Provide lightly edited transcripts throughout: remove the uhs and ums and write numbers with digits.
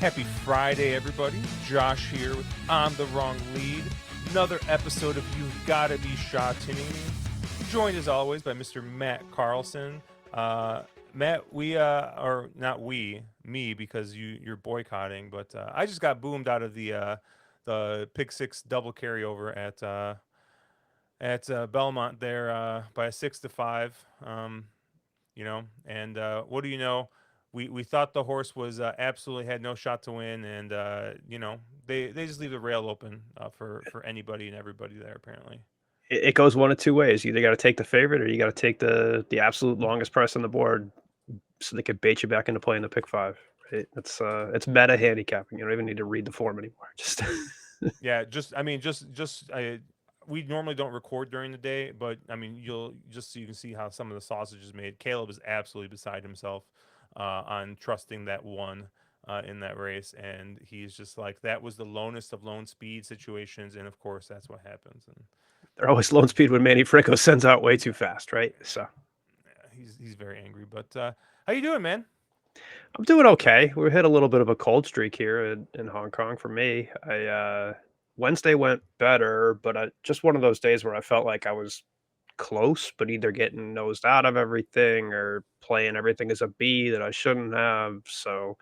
Happy Friday, everybody. Josh here with On the Wrong Lead. Another episode of You've Gotta Be Sha Tinning. Joined as always by Mr. Matt Carlson. Matt, or not we, me, because you're boycotting, but I just got boomed out of the Pick Six double carryover at Belmont there by a 6-5. And what do you know? We thought the horse was absolutely had no shot to win, and they just leave the rail open for anybody and everybody there apparently. It goes one of two ways. You either got to take the favorite, or you got to take the absolute longest price on the board, so they could bait you back into playing the pick five. Right? It's meta handicapping. You don't even need to read the form anymore. Just Yeah, just I mean, just we normally don't record during the day, but I mean, you'll just so you can see how some of the sausage is made. Caleb is absolutely beside himself on trusting that one in that race, and he's just like that was the lowest of lone speed situations, and of course that's what happens. And they're always low speed when Manny Franco sends out way too fast, right? So yeah, he's very angry. But how you doing, man? I'm doing okay. We hit a little bit of a cold streak here in Hong Kong for me. I Wednesday went better, but just one of those days where I felt like I was close, but either getting nosed out of everything or playing everything as a B that I shouldn't have. So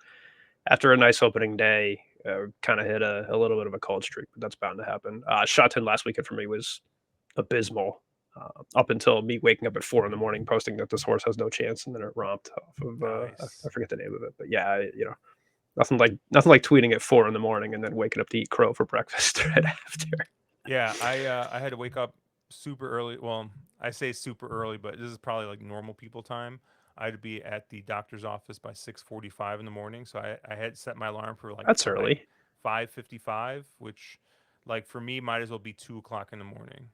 after a nice opening day, kind of hit a little bit of a cold streak, but that's bound to happen. Sha Tin last weekend for me was abysmal. Up until me waking up at 4 in the morning, posting that this horse has no chance, and then it romped off of I Nice. forget the name of it, but yeah, nothing like tweeting at 4 in the morning and then waking up to eat crow for breakfast right after. Yeah, I had to wake up super early. Well, I say super early, but this is probably like normal people time. I had to be at the doctor's office by 6:45 in the morning, so I had set my alarm for like That's early. 5:55, which like for me might as well be 2 o'clock in the morning.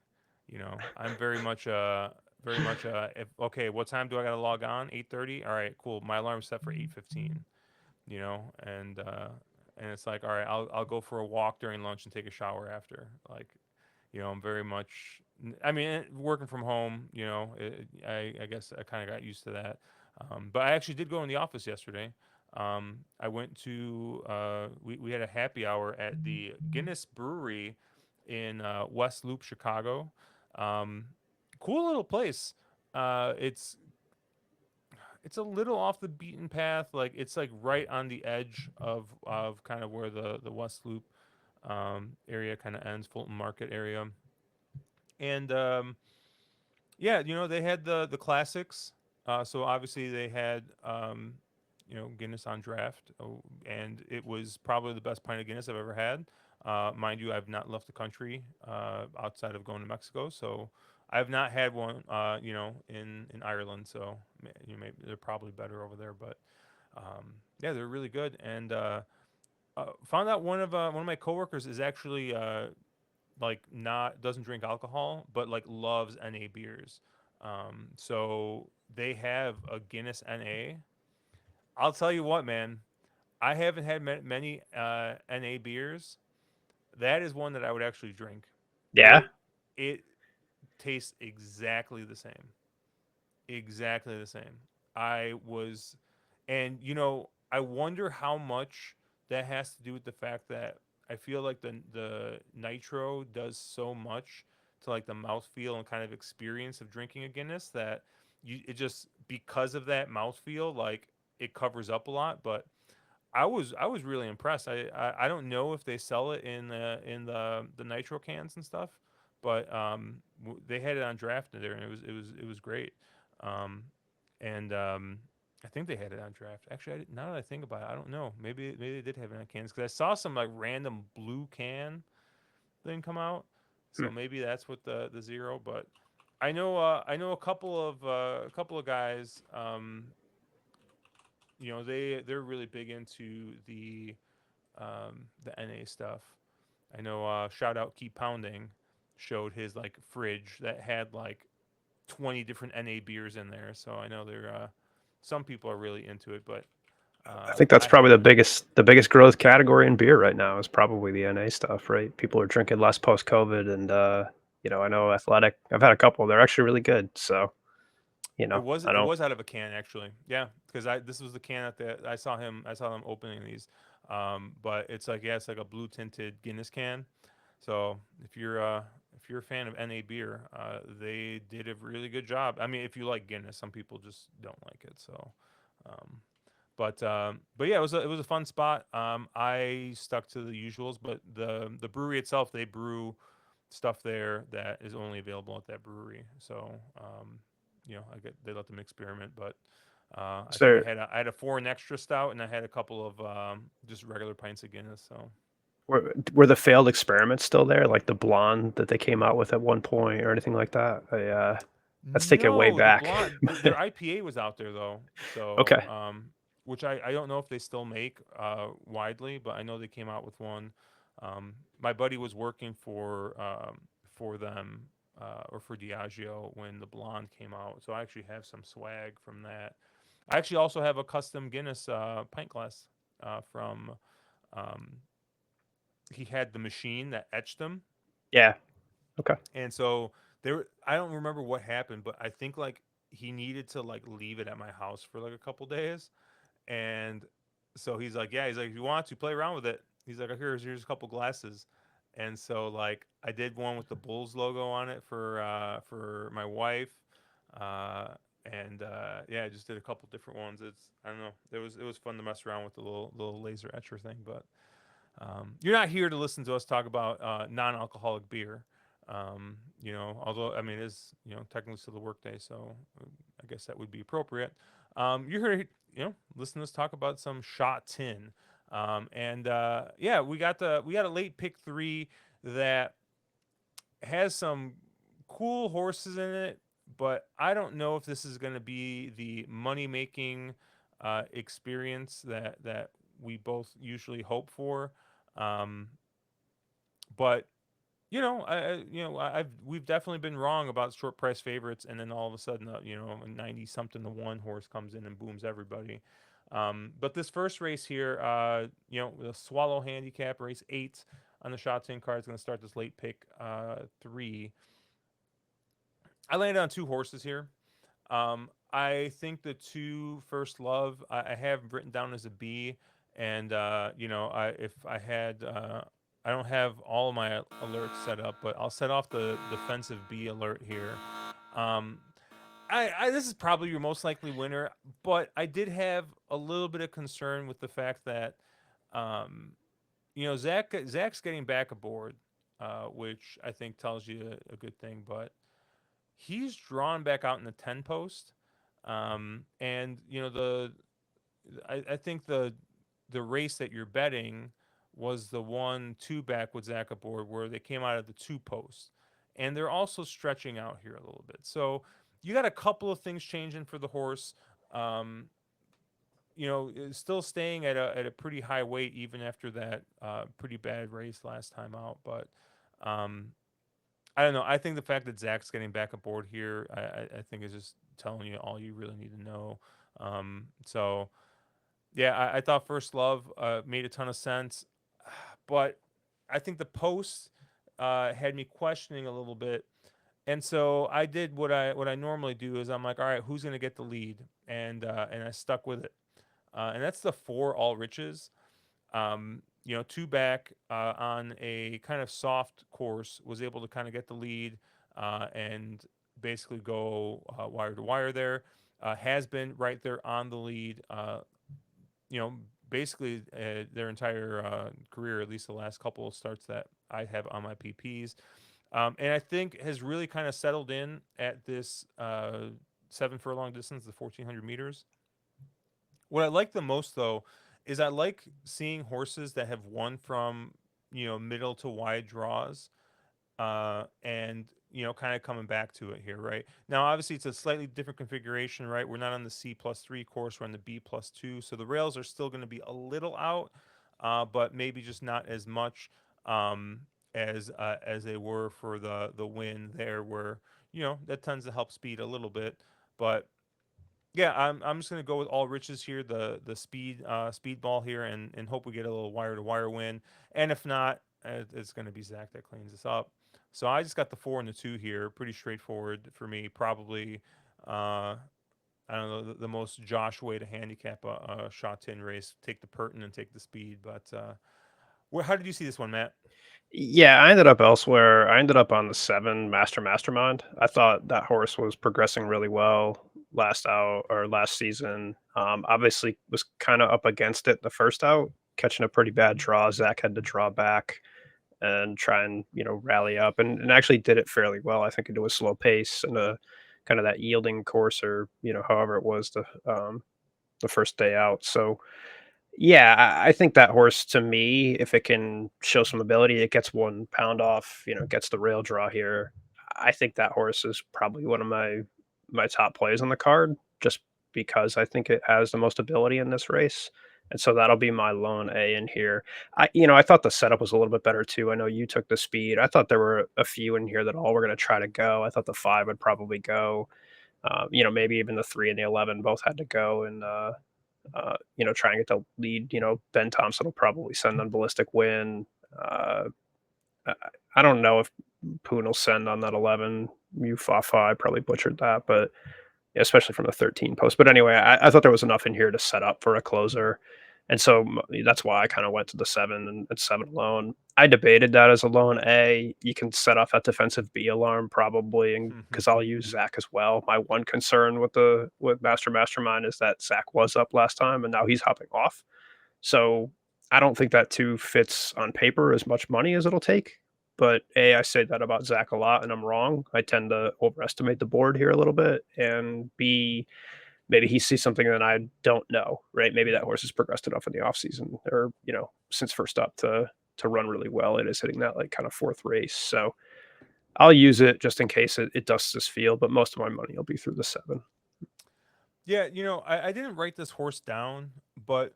I'm very much if okay, what time do I gotta log on? 8:30. All right, cool. My alarm's set for 8:15. And it's like, all right, I'll go for a walk during lunch and take a shower after. Like, I'm very much. I mean, working from home, I guess I kind of got used to that. But I actually did go in the office yesterday. I went to we had a happy hour at the Guinness Brewery in West Loop, Chicago. Um, cool little place. It's a little off the beaten path. Like it's like right on the edge of kind of where the West Loop area kind of ends, Fulton Market area. And yeah, they had the classics. So obviously they had Guinness on draft, and it was probably the best pint of Guinness I've ever had. Mind you, I've not left the country outside of going to Mexico, so I've not had one. In Ireland, so maybe they're probably better over there. But yeah, they're really good. And found out one of my coworkers is actually like not doesn't drink alcohol, but like loves NA beers. So they have a Guinness NA. I'll tell you what, man. I haven't had many NA beers. That is one that I would actually drink. Yeah, It tastes exactly the same. Exactly the same. I was, and I wonder how much that has to do with the fact that I feel like the nitro does so much to like the mouthfeel and kind of experience of drinking a Guinness that it just because of that mouthfeel, like it covers up a lot. But I was really impressed. I don't know if they sell it in the nitro cans and stuff, but they had it on draft there, and it was great. Um, and I think they had it on draft. Actually, now that I think about it, I don't know. Maybe they did have it on cans because I saw some like random blue can thing come out. So hmm. maybe that's what the zero. But I know a couple of guys. They're really big into the NA stuff. I know shout out Keep Pounding showed his like fridge that had like 20 different NA beers in there. So I know they're some people are really into it, but I think that's I probably the haven't. biggest growth category in beer right now is probably the NA stuff, right? People are drinking less post COVID, and I know Athletic. I've had a couple; they're actually really good. So I It don't. was out of a can actually. Yeah, because I this was the can I saw them opening these. But it's like, yeah, it's like a blue tinted Guinness can. So if you're a fan of NA beer, they did a really good job. I mean, if you like Guinness, some people just don't like it. So, um, but yeah, it was a fun spot. I stuck to the usuals, but the brewery itself, they brew stuff there that is only available at that brewery. So I get they let them experiment. But I Is think there I had a foreign extra stout, and I had a couple of just regular pints of Guinness. So were the failed experiments still there, like the blonde that they came out with at one point or anything like that? Let's take it way no, the back. blonde their IPA was out there though. So Okay. which I don't know if they still make widely, but I know they came out with one. My buddy was working for them or for Diageo when the blonde came out, so I actually have some swag from that. I actually also have a custom Guinness pint glass from. Um, he had the machine that etched them, Yeah. Okay. and so there. I don't remember what happened, but I think like he needed to like leave it at my house for like a couple days, and so he's like, yeah, he's like, if you want to play around with it, he's like, here's a couple glasses. And so like I did one with the Bulls logo on it for my wife. Uh and yeah, I just did a couple different ones. It's I don't know. It was fun to mess around with the little laser etcher thing, but you're not here to listen to us talk about non-alcoholic beer. Although I mean, it is technically still the workday, so I guess that would be appropriate. You're here, listen to us talk about some Sha Tin, and yeah, we got a late pick three that has some cool horses in it, but I don't know if this is going to be the money making experience that we both usually hope for. Um, but I've we've definitely been wrong about short price favorites, and then all of a sudden, a 90 something to one horse comes in and booms everybody. But this first race here, the Swallow Handicap race 8 on the Shot Tin card is going to start this late pick 3. I landed on two horses here. I think the two First Love I have written down as a B, and I don't have all of my alerts set up, but I'll set off the defensive B alert here. Um, this is probably your most likely winner, but I did have a little bit of concern with the fact that um, Zach's getting back aboard, which I think tells you a good thing, but he's drawn back out in the 10 post. And I think the race that you're betting was the 1-2 back with Zach aboard where they came out of the 2 post. And they're also stretching out here a little bit. So you got a couple of things changing for the horse. Um, still staying at a pretty high weight even after that pretty bad race last time out. But um, I don't know. I think the fact that Zach's getting back aboard here, I think is just telling you all you really need to know. So yeah, I thought First Love made a ton of sense, but I think the post had me questioning a little bit, and so I did what I normally do is I'm like, all right, who's gonna get the lead, and I stuck with it, and that's the 4 All Riches. 2 back on a kind of soft course, was able to kind of get the lead and basically go wire to wire there. Has been right there on the lead, you know, basically their entire career, at least the last couple of starts that I have on my PPs. And I think has really kind of settled in at this 7 furlong distance, the 1,400 meters. What I like the most though is I like seeing horses that have won from middle to wide draws, and kind of coming back to it here, right? Now, obviously, it's a slightly different configuration, right? We're not on the C+3 course; we're on the B+2, so the rails are still going to be a little out, but maybe just not as much um, as they were for the win there, where that tends to help speed a little bit, but yeah, I'm just gonna go with all riches here, the speed ball here, and hope we get a little wire to wire win. And if not, it's gonna be Zach that cleans this up. So I just got the 4 and the 2 here, pretty straightforward for me. Probably, uh, I don't know the most Josh way to handicap a Sha Tin race. Take the Pertin and take the speed. But how did you see this one, Matt? Yeah, I ended up elsewhere. I ended up on the 7 Mastermind. I thought that horse was progressing really well last out or last season. Obviously was kind of up against it the first out, catching a pretty bad draw. Zach had to draw back and try and, rally up and actually did it fairly well. I think into a slow pace and a kind of that yielding course or, however it was the first day out. So yeah, I think that horse to me, if it can show some ability, it gets 1 pound off, gets the rail draw here. I think that horse is probably one of my top plays on the card, just because I think it has the most ability in this race. And so that'll be my lone A in here. I thought the setup was a little bit better too. I know you took the speed. I thought there were a few in here that all were going to try to go. I thought the 5 would probably go. Maybe even the 3 and the 11 both had to go, and try and get the lead. Ben Thompson will probably send on Ballistic Win. Uh, I, I don't know if Poon will send on that 11. Mufafa, I probably butchered that, but yeah, especially from the 13 post. But anyway, I thought there was enough in here to set up for a closer. And so that's why I kind of went to the 7 and 7 alone. I debated that as a lone A. You can set off that defensive B alarm probably, and because I'll use Zach as well. My one concern with Mastermind is that Zach was up last time and now he's hopping off. So I don't think that 2 fits on paper as much money as it'll take. But A, I say that about Zach a lot, and I'm wrong. I tend to overestimate the board here a little bit. And B, maybe he sees something that I don't know, right? Maybe that horse has progressed enough in the offseason or, since first up to run really well. It is hitting that like kind of fourth race. So I'll use it just in case it dusts this field, but most of my money will be through the 7. Yeah, I didn't write this horse down, but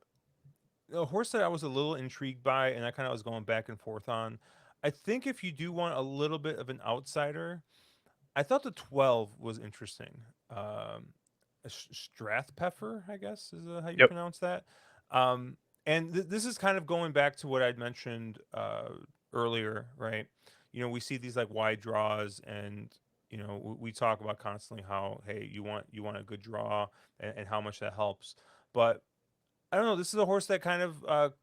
a horse that I was a little intrigued by, and I kind of was going back and forth on. I think if you do want a little bit of an outsider, I thought the 12 was interesting. Strathpeffer, I guess, is how you Yep. pronounce that. Um, and this is kind of going back to what I'd mentioned earlier, right? We see these like wide draws, and we talk about constantly how, hey, you want a good draw, and how much that helps. But I don't know. This is a horse that kind of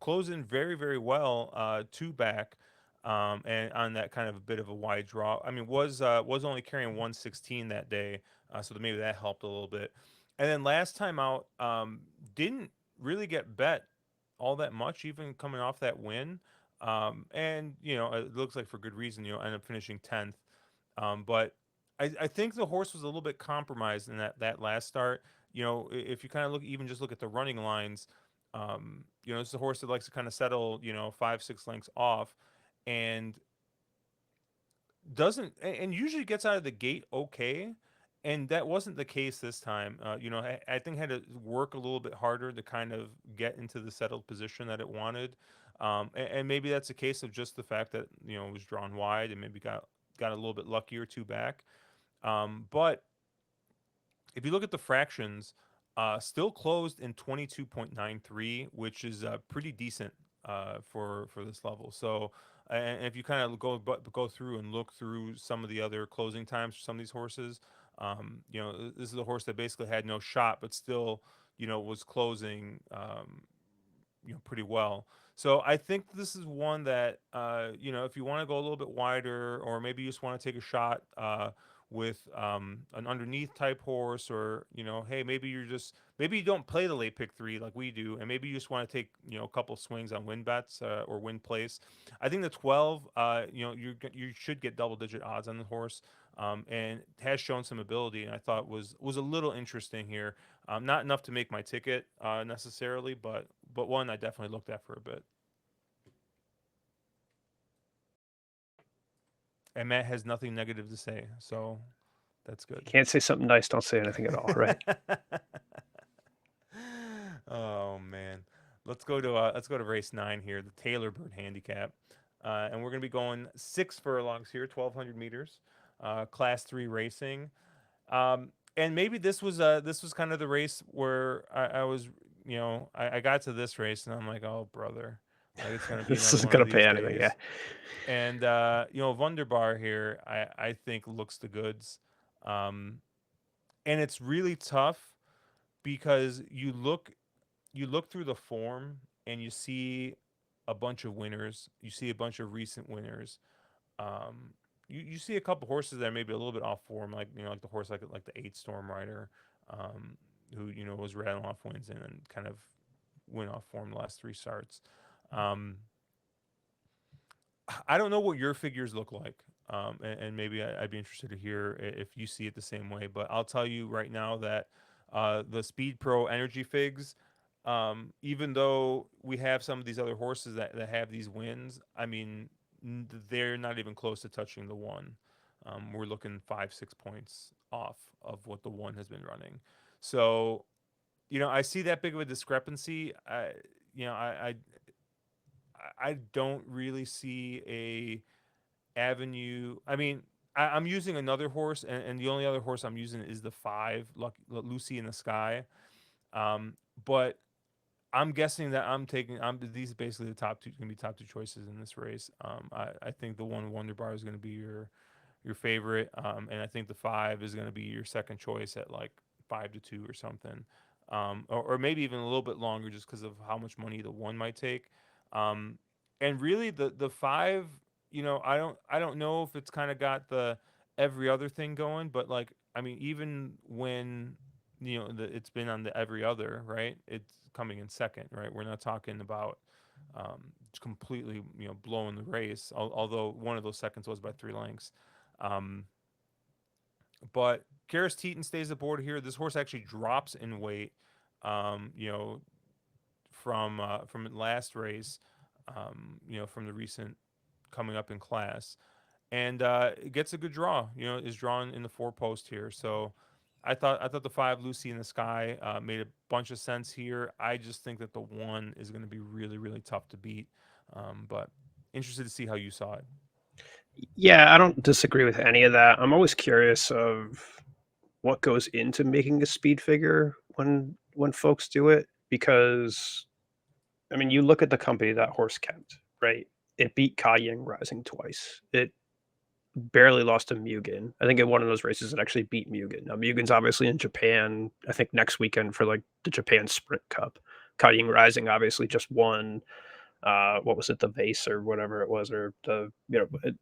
closed in very, very well, two back, and on that kind of a bit of a wide draw. I mean, was only carrying 116 that day, so maybe that helped a little bit. And then last time out, didn't really get bet all that much, even coming off that win. And it looks like for good reason. End up finishing 10th. But I think the horse was a little bit compromised in that last start. If you kind of just look at the running lines, it's a horse that likes to kind of settle, 5, 6 lengths off, and doesn't and usually gets out of the gate okay. And that wasn't the case this time. I think had to work a little bit harder to kind of get into the settled position that it wanted. And maybe that's a case of just the fact that it was drawn wide and maybe got a little bit luckier two back. But if you look at the fractions, still closed in 22.93, which is pretty decent for this level. So, and if you kind of go through and look through some of the other closing times for some of these horses, this is a horse that basically had no shot, but still, was closing, pretty well. So I think this is one that if you want to go a little bit wider, or maybe you just want to take a shot with an underneath type horse, or hey, maybe you don't play the late pick three like we do, and maybe you just want to take a couple swings on win bets or win place. I think the 12, you should get double digit odds on the horse. And has shown some ability, and I thought was a little interesting here. Not enough to make my ticket necessarily, but one I definitely looked at for a bit. And Matt has nothing negative to say, so that's You good. can't say something nice, don't say anything at all, right? Oh man, let's go to race 9 here, the Taylor Bird Handicap, and we're gonna be going 6 furlongs here, 1,200 meters, Class 3 racing. And maybe this was kind of the race where I was, I got to this race and I'm like, oh brother, like it's gonna be This another isn't one of gonna pay these anything, yeah. days. And Wunderbar here, I think looks the goods. Um, and it's really tough because you look through the form and you see a bunch of winners. You see a bunch of recent winners. Um, you see a couple horses that are maybe a little bit off form, like you know, like the horse like the eight Storm Rider, who you know was rattling off wins and then kind of went off form the last three starts. Um, I don't know what your figures look like, and maybe I'd be interested to hear if you see it the same way. But I'll tell you right now that the Speed Pro Energy figs, even though we have some of these other horses that have these wins, I mean, they're not even close to touching the one. We're looking 5, 6 points off of what the one has been running. So, you know, I see that big of a discrepancy. You know, I don't really see a avenue. I mean, I'm using another horse, and the only other horse I'm using is the five, Lucy in the Sky. Um, but I'm guessing that I'm taking. These are basically the top two, gonna be top two choices in this race. I think the one Wonder Bar is gonna be your favorite, and I think the five is gonna be your second choice at like 5-2 or something, or maybe even a little bit longer just because of how much money the one might take. Um, and really, the five, you know, I don't know if it's kind of got the every other thing going, but like I mean, even when you know it's been on the every other, right? It's coming in second, right? We're not talking about completely you know blowing the race, although one of those seconds was by 3 lengths. Um, but Karis Teton stays aboard here. This horse actually drops in weight, you know, from last race, you know, from the recent coming up in class, and it gets a good draw. You know, is drawn in the four post here. So I thought the five Lucy in the Sky made a bunch of sense here. I just think that the one is going to be really tough to beat. But interested to see how you saw it. Yeah, I don't disagree with any of that. I'm always curious of what goes into making a speed figure when folks do it because I mean, you look at the company that horse kept, right? It beat Ka Ying Rising twice. It barely lost to Mugen. I think in one of those races it actually beat Mugen. Now Mugen's obviously in Japan. I think next weekend for like the Japan Sprint Cup. Ka Ying Rising obviously just won. What was it, the Vase or whatever it was, or the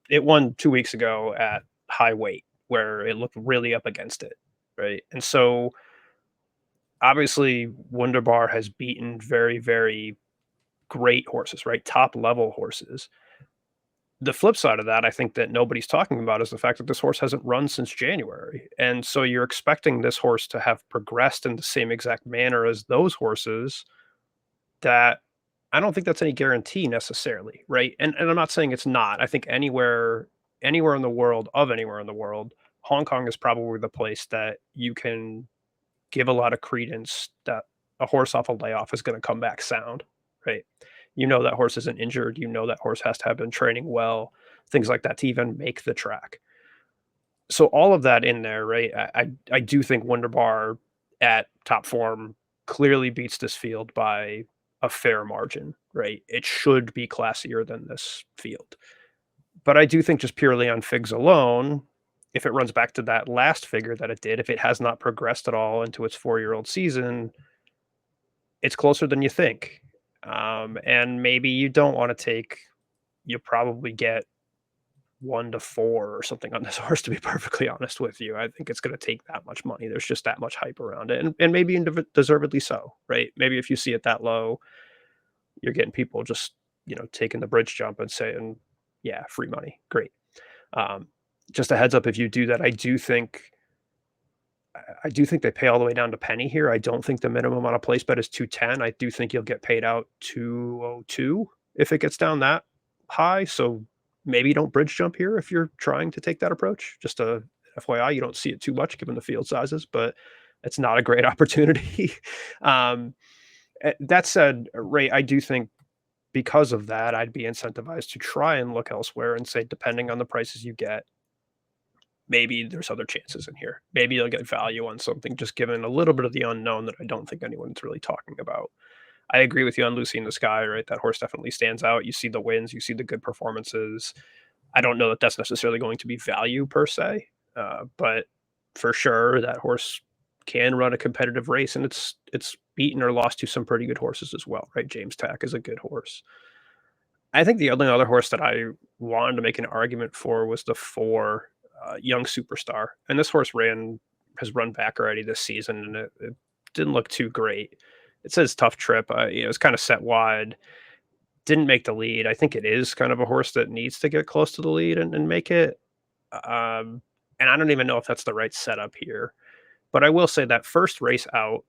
it won 2 weeks ago at high weight where it looked really up against it, right? And so obviously Wunderbar has beaten very great horses, right? Top level horses. The flip side of that, I think that nobody's talking about is the fact that this horse hasn't run since January. And so you're expecting this horse to have progressed in the same exact manner as those horses that I don't think that's any guarantee necessarily, right? And I'm not saying it's not. I think anywhere in the world, of anywhere in the world, Hong Kong is probably the place that you can give a lot of credence that a horse off a layoff is going to come back sound, right? You know that horse isn't injured. You know that horse has to have been training well, things like that to even make the track. So all of that in there, right? I do think Wunderbar at top form clearly beats this field by a fair margin, right? It should be classier than this field. But I do think just purely on figs alone, if it runs back to that last figure that it did, if it has not progressed at all into its 4-year-old season, it's closer than you think. And maybe you don't want to take, you probably get 1 to 4 or something on this horse, to be perfectly honest with you. I think it's going to take that much money. There's just that much hype around it. And maybe deservedly so, right? Maybe if you see it that low, you're getting people just, taking the bridge jump and saying, yeah, free money. Great. Um, just a heads up, if you do that, I do think they pay all the way down to penny here. I don't think the minimum on a place bet is 210. I do think you'll get paid out 202 if it gets down that high. So maybe don't bridge jump here if you're trying to take that approach. Just a FYI, you don't see it too much given the field sizes, but it's not a great opportunity. um, that said, Ray, I do think because of that, I'd be incentivized to try and look elsewhere and say, depending on the prices you get, maybe there's other chances in here. Maybe you'll get value on something just given a little bit of the unknown that I don't think anyone's really talking about. I agree with you on Lucy in the Sky, right? That horse definitely stands out. You see the wins, you see the good performances. I don't know that that's necessarily going to be value per se, but for sure that horse can run a competitive race, and it's beaten or lost to some pretty good horses as well, right? James Tack is a good horse. I think the only other horse that I wanted to make an argument for was the 4, Young Superstar, and this horse ran has run back already this season, and it didn't look too great. It says tough trip. It was kind of set wide, didn't make the lead. I think it is kind of a horse that needs to get close to the lead and make it. Um, and I don't even know if that's the right setup here. But I will say that first race out,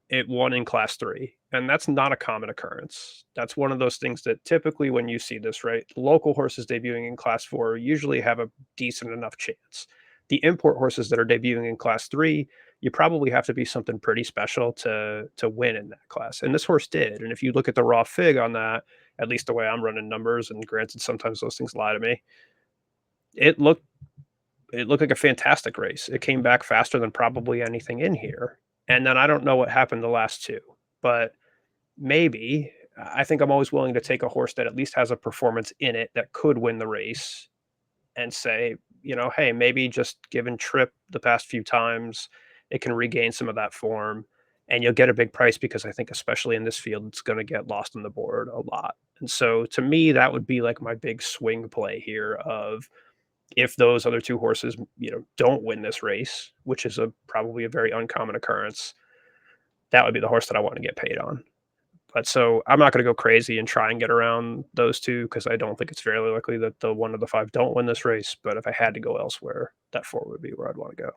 it won in class 3, and that's not a common occurrence. That's one of those things that typically when you see this, right, local horses debuting in class 4 usually have a decent enough chance. The import horses that are debuting in class 3, you probably have to be something pretty special to win in that class. And this horse did. And if you look at the raw fig on that, at least the way I'm running numbers, and granted sometimes those things lie to me, it looked it looked like a fantastic race. It came back faster than probably anything in here. And then I don't know what happened the last 2, but maybe I think I'm always willing to take a horse that at least has a performance in it that could win the race and say, hey, maybe just given trip the past few times, it can regain some of that form and you'll get a big price because I think especially in this field it's going to get lost on the board a lot. And so to me that would be like my big swing play here of if those other 2 horses, don't win this race, which is a probably a very uncommon occurrence, that would be the horse that I want to get paid on. But so I'm not going to go crazy and try and get around those 2 because I don't think it's fairly likely that the one of the 5 don't win this race. But if I had to go elsewhere, that 4 would be where I'd want to go.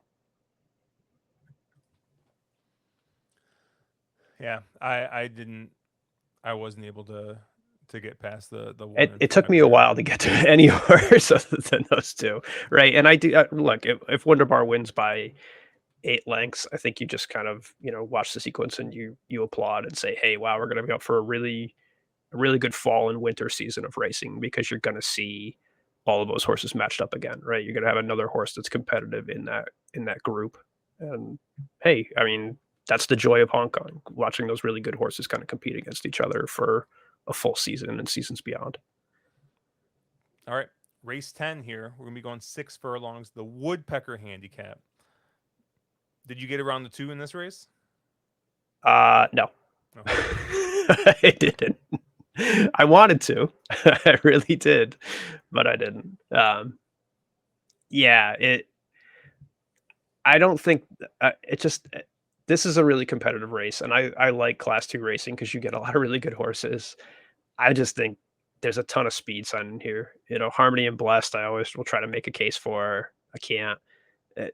Yeah, I didn't I wasn't able to get past the one It, and it took five me a there. while to get to any horse other than those 2, right? And I do look if Wonderbar wins by 8 lengths, I think you just kind of watch the sequence and you applaud and say, hey, wow, we're going to go for a really good fall and winter season of racing because you're going to see all of those horses matched up again, right? You're going to have another horse that's competitive in that group. And hey, I mean, that's the joy of Hong Kong, watching those really good horses kind of compete against each other for a full season and seasons beyond. All right, race 10 here. We're gonna be going 6 furlongs. The Woodpecker Handicap. Did you get around the 2 in this race? No. Okay. I didn't. I wanted to. I really did, but I didn't. Yeah, I don't think it just this is a really competitive race, and I like Class 2 racing because you get a lot of really good horses. I just think there's a ton of speed sign in here. Harmony and Blessed, I always will try to make a case for. I can't. Uh,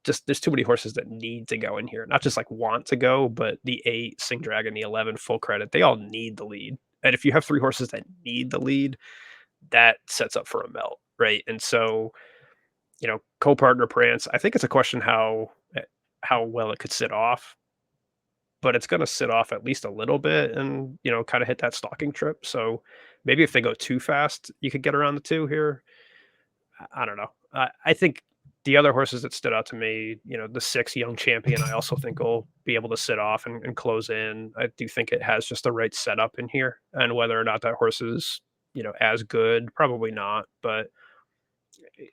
just there's too many horses that need to go in here. Not just like want to go, but the 8, Sing Dragon, the 11, Full Credit, they all need the lead. And if you have 3 horses that need the lead, that sets up for a melt, right? And so co-partner Prance. I think it's a question how well it could sit off, but it's going to sit off at least a little bit and kind of hit that stalking trip. So maybe if they go too fast, you could get around the 2 here. I don't know. I think the other horses that stood out to me, the 6 Young Champion, I also think will be able to sit off and close in. I do think it has just the right setup in here, and whether or not that horse is as good, probably not, but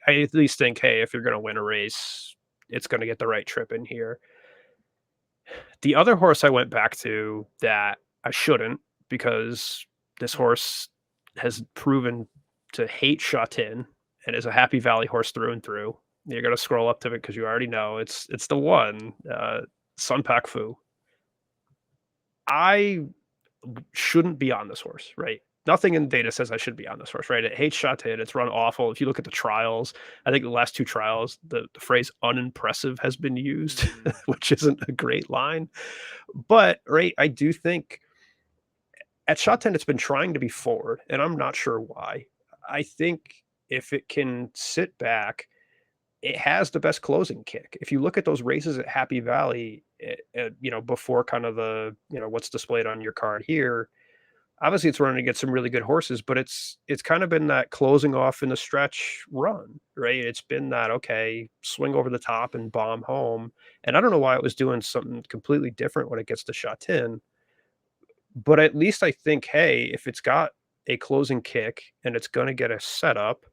I at least think, hey, if you're going to win a race, it's going to get the right trip in here. The other horse I went back to that I shouldn't because this horse has proven to hate Sha Tin and is a Happy Valley horse through and through. You're going to scroll up to it because you already know it's the one, Sun Pak Fu. I shouldn't be on this horse, right? Nothing in data says I should be on this horse, right? It hates Sha Tin. It's run awful. If you look at the trials, I think the last 2 trials, the phrase unimpressive has been used, Mm, which isn't a great line. But, right, I do think at Sha Tin, it's been trying to be forward, and I'm not sure why. I think if it can sit back, it has the best closing kick. If you look at those races at Happy Valley, before kind of what's displayed on your card here, obviously it's running against some really good horses, but it's kind of been that closing off in the stretch run, right? It's been that okay, swing over the top and bomb home. And I don't know why it was doing something completely different when it gets to Sha Tin, but at least I think, hey, if it's got a closing kick and it's going to get a setup,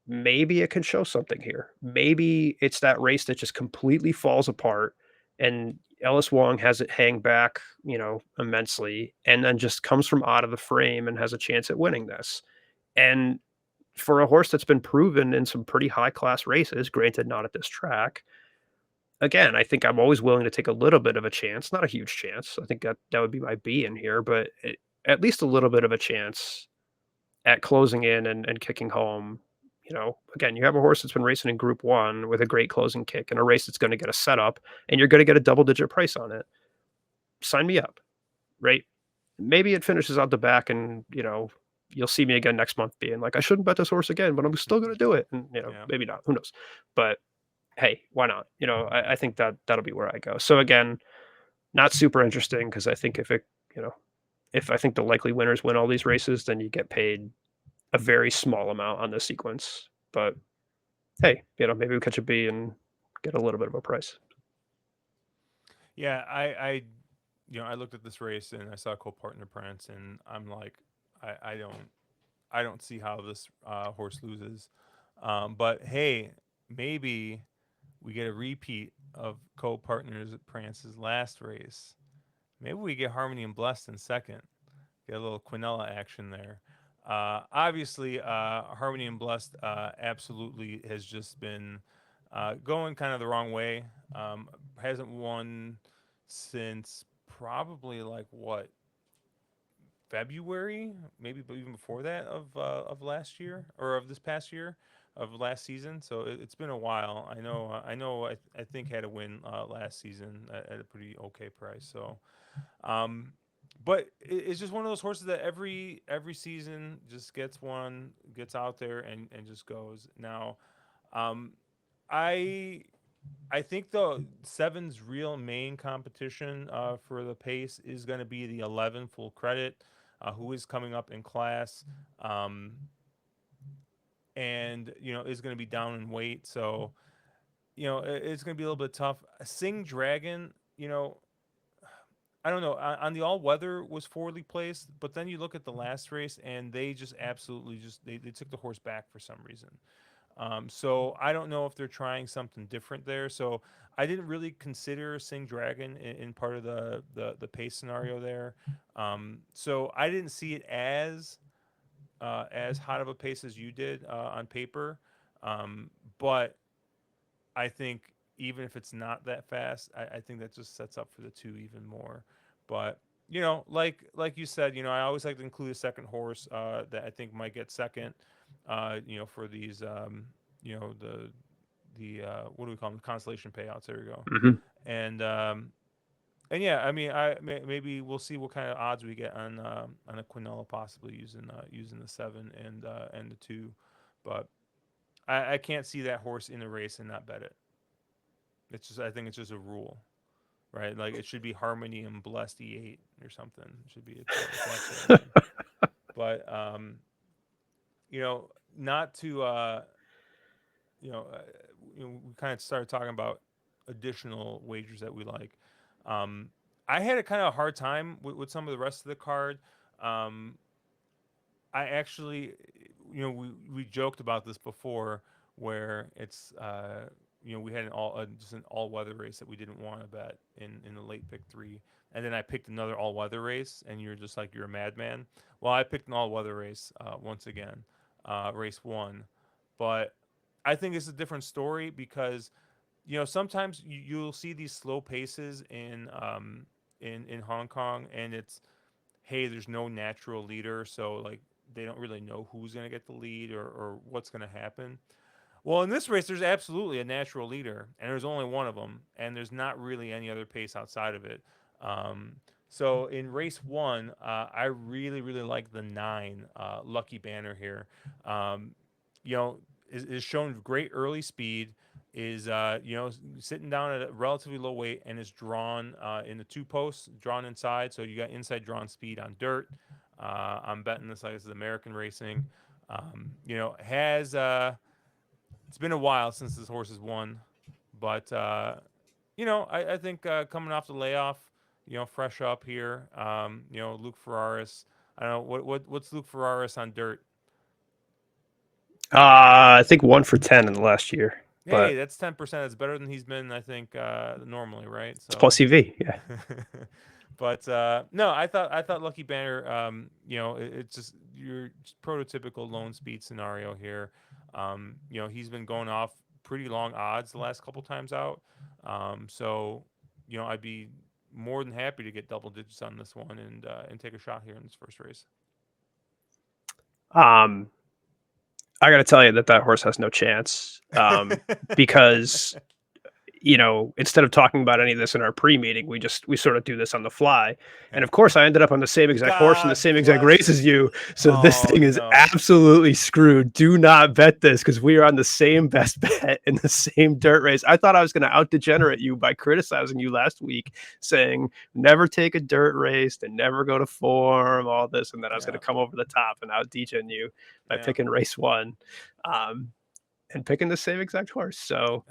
maybe it can show something here. Maybe it's that race that just completely falls apart and Ellis Wong has it hang back, immensely, and then just comes from out of the frame and has a chance at winning this. And for a horse that's been proven in some pretty high class races, granted not at this track, again, I think I'm always willing to take a little bit of a chance, not a huge chance. I think that would be my B in here, but at least a little bit of a chance at closing in and kicking home. Again, you have a horse that's been racing in Group One with a great closing kick in a race that's going to get a setup, and you're going to get a double digit price on it. Sign me up, right? Maybe it finishes out the back, and you'll see me again next month being like, I shouldn't bet this horse again, but I'm still going to do it, and Yeah. maybe not. Who knows? But hey, why not? I think that'll be where I go. So again, not super interesting because I think you know, if I think the likely winners win all these races, then you get paid a very small amount on this sequence. But hey, maybe we catch a B and get a little bit of a price. Yeah, I looked at this race and I saw co-partner Prince, and I'm like, I don't see how this horse loses. But hey, maybe we get a repeat of co-partners Prance's last race. Maybe we get Harmony and Blessed in second. Get a little Quinella action there. Obviously, Harmony and Blessed absolutely has just been going kind of the wrong way. Hasn't won since probably like what, February, maybe even before that of last year or of this past year of last season. So it's been a while. I think had a win last season at a pretty okay price. So um, but it's just one of those horses that every season just gets one, gets out there and just goes. Now, um, I I think the seven's real main competition for the pace is going to be the 11 full credit, who is coming up in class, um, and is going to be down in weight. So it's going to be a little bit tough. Sing Dragon, I don't know. On the all weather was forwardly placed, but then you look at the last race and they just absolutely they took the horse back for some reason. So I don't know if they're trying something different there. So I didn't really consider Sing Dragon in part of the pace scenario there. So I didn't see it as hot of a pace as you did on paper. But I think even if it's not that fast, I think that just sets up for the two even more. But like you said, I always like to include a second horse that I think might get second. For these, the what do we call them? Constellation payouts. There we go. Hmm. And and yeah, I mean, maybe we'll see what kind of odds we get on a Quinella possibly using the seven and the two, but I can't see that horse in the race and not bet it. It's just I think it's just a rule, right? Like it should be Harmony and Blessed E8 or something. It should be it's absolutely in. But not to you know, uh, we kind of started talking about additional wagers that we like. Um, I had a kind of hard time with some of the rest of the card. Um, I actually, we joked about this before, where it's we had just an all weather race that we didn't want to bet in the late pick three, and then I picked another all weather race, and you're just like you're a madman. Well, I picked an all weather race once again, race one, but I think it's a different story because sometimes you'll see these slow paces in Hong Kong, and it's hey, there's no natural leader, so like they don't really know who's going to get the lead or what's going to happen. Well, in this race, there's absolutely a natural leader, and there's only one of them, and there's not really any other pace outside of it. Um, so in race one, I really, really like the nine Lucky Banner here. Um, is shown great early speed, is sitting down at a relatively low weight, and is drawn in the two posts, drawn inside. So you got inside drawn speed on dirt. I'm betting this like this is American racing. Has it's been a while since this horse has won, but I think coming off the layoff, fresh up here. Luke Ferraris. I don't know what's Luke Ferraris on dirt. I think 1 for 10 in the last year, Hey, but that's 10%. It's better than he's been, I think, normally, right? it's plus So, EV. Yeah. but no, I thought Lucky Banner, it's just your prototypical loan speed scenario here. He's been going off pretty long odds the last couple times out. So, I'd be more than happy to get double digits on this one and take a shot here in this first race. Um, I got to tell you that horse has no chance. Because instead of talking about any of this in our pre-meeting, we sort of do this on the fly. And Yeah. of course, I ended up on the same exact horse in the God same exact race bless. as you. So this Oh thing is no. absolutely screwed. Do not bet this because we are on the same best bet in the same dirt race. I thought I was going to out degenerate you by criticizing you last week, saying never take a dirt race and never go to form, all this, and then I was going to Yeah. come over the top and out degen you by Yeah. picking race one. Um, and picking the same exact horse. So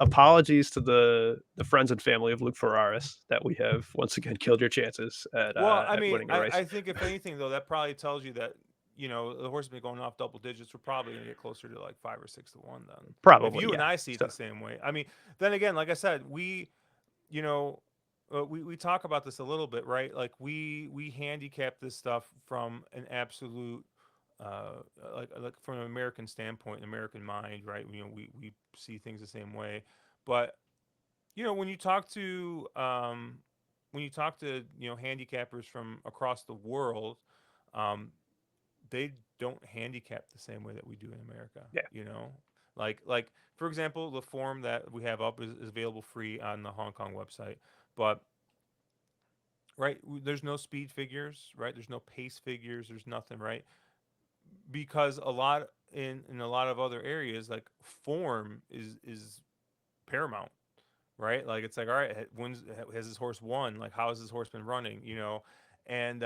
apologies to the friends and family of Luke Ferraris that we have once again killed your chances Well, I at mean, winning a race. I think if anything though, that probably tells you that the horse has been going off double digits. We're probably going to get closer to like 5 or 6 to 1 then. If Probably, you and yeah. I see it So the same way, I mean, then again, like I said, you know, we talk about this a little bit, right? Like we handicap this stuff from an absolute like from an American standpoint, an American mind, right? We see things the same way, but when you talk to handicappers from across the world, um, they don't handicap the same way that we do in America. yeah, Like for example, the form that we have up is available free on the Hong Kong website, but right, there's no speed figures, right? There's no pace figures. There's nothing, right? Because a lot in a lot of other areas, like form is paramount, right? Like it's like, all right, when's has this horse won? Like how has this horse been running? And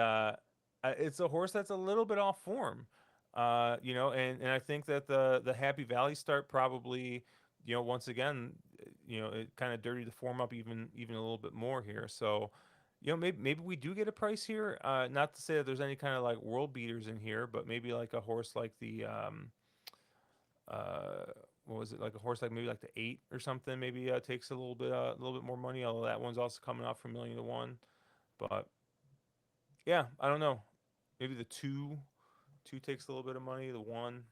it's a horse that's a little bit off form, and I think that the Happy Valley start probably, once again, it kind of dirtied the form up even a little bit more here. So. Maybe we do get a price here. Not to say that there's any kind of like world beaters in here, but maybe like a horse like the uh, what was it, like a horse like maybe like the 8 or something, maybe takes a little bit more money, although that one's also coming off from 1,000,000 to 1. But yeah, I don't know, maybe the 2 takes a little bit of money, the 1,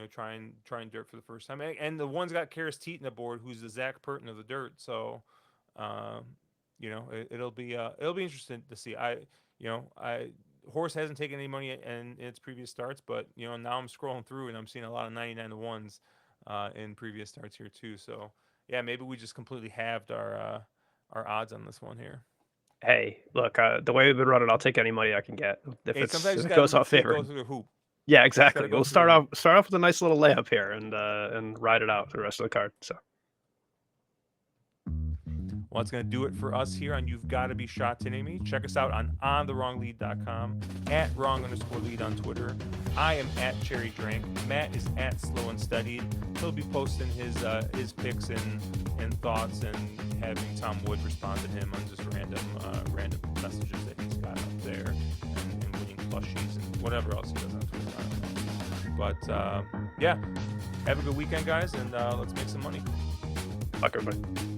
trying dirt for the first time, and the one's got Karis Teeton aboard, who's the Zach Purton of the dirt. So um, it'll be interesting to see. I horse hasn't taken any money in its previous starts, but now I'm scrolling through and I'm seeing a lot of 99 to ones in previous starts here too. So yeah, maybe we just completely halved our odds on this one here. hey, look, the way we've been running, I'll take any money I can get Hey, sometimes you if just it gotta goes off see it favor. go through the hoop. Yeah, You just gotta exactly. go We'll through the hoop. start off with a nice little layup here and ride it out for the rest of the card. So Well, that's going to do it for us here on You've Got to Be Shot Today Me. Check us out on ontherewronglead.com, at wrong_lead on Twitter. I am at Cherry Drink. Matt is at Slow and Steady. He'll be posting his picks and thoughts and having Tom Wood respond to him on just random messages that he's got up there and winning plushies and whatever else he does on Twitter. I don't know. But yeah, have a good weekend, guys, and let's make some money. fuck everybody.